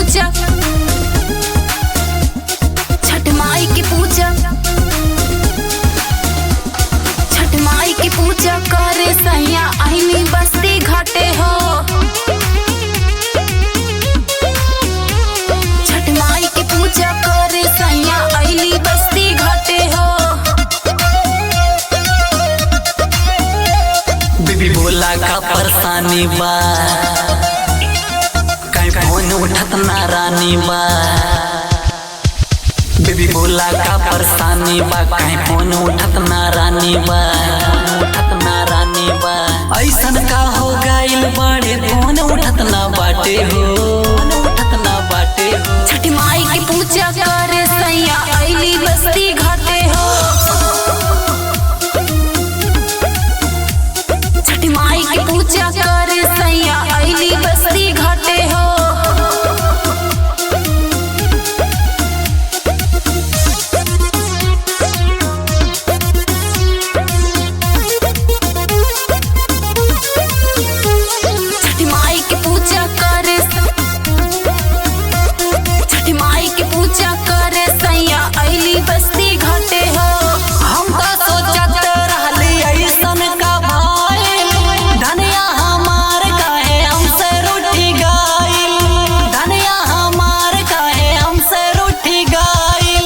पूजा, छठ माई की पूजा, छठ माई की पूजा करे सैया आईनी बस्ती घाटे हो। छठ माई की पूजा करे सैया आईनी बस्ती घाटे हो। बीबी बोला का परेशानी बा, कहीं फोन उठत ना रानी बा। बीबी बोला का परेशानी बा, कहीं फोन उठत ना रानी बा, उठत ना रानी बा। ऐसन का हो गइल बड़े फोन उठत ना बाटे हो, उठत ना बाटे हो। छठ माई की पूजा करे सैया आईनी बस्ती घाटे हो। छठ माई की पूजा करे सैया आईनी बस्ती घाटे हो। छठ माई की पूजा करे, छठ माई की पूजा करे सैया आईनी बस्ती घाटे हो। हम तो सोचत रहली ऐसन का भइल, धनिया हमार काहे हमसे रूठी गइल, धनिया हमार काहे हमसे रूठी गइल।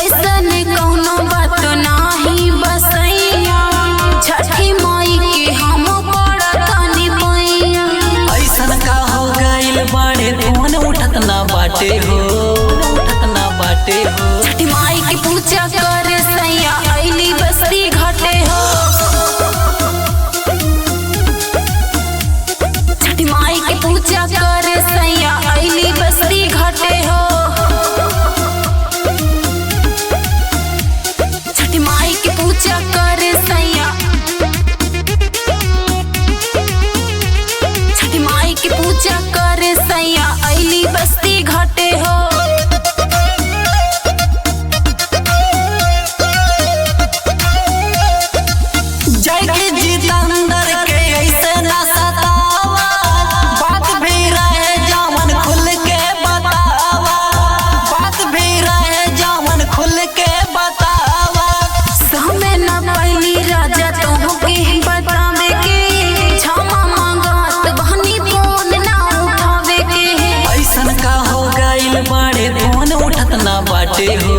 ऐसन कौनो बात नाही बसैया, छठी माई के हम पड़तानी पैया। ऐसन का हो गइल बड़े फोन उठत ना बाटे हो, उठत ना बाटे हो। छठ माई की पूजा करे सैया आईनी बस्ती घाटे हो। छठ माई की पूजा करे सैया आईनी बस्ती घाटे हो। छठ माई की पूजा करे सैया, छठ माई की पूजा करे सैया आईनी बस्ती घाटे हो। जय के जितेंद्र के ऐसे ना सतावा, बात भी रहे जावन खुल के बतावा, बात भी रहे जावन खुल के बतावा। समय न पहली राजा तोहके बतावे के, क्षमा मांगत बहनी फोन ना उठावे के। ऐसन का हो गइल बड़े फोन उठत ना बाटे हो,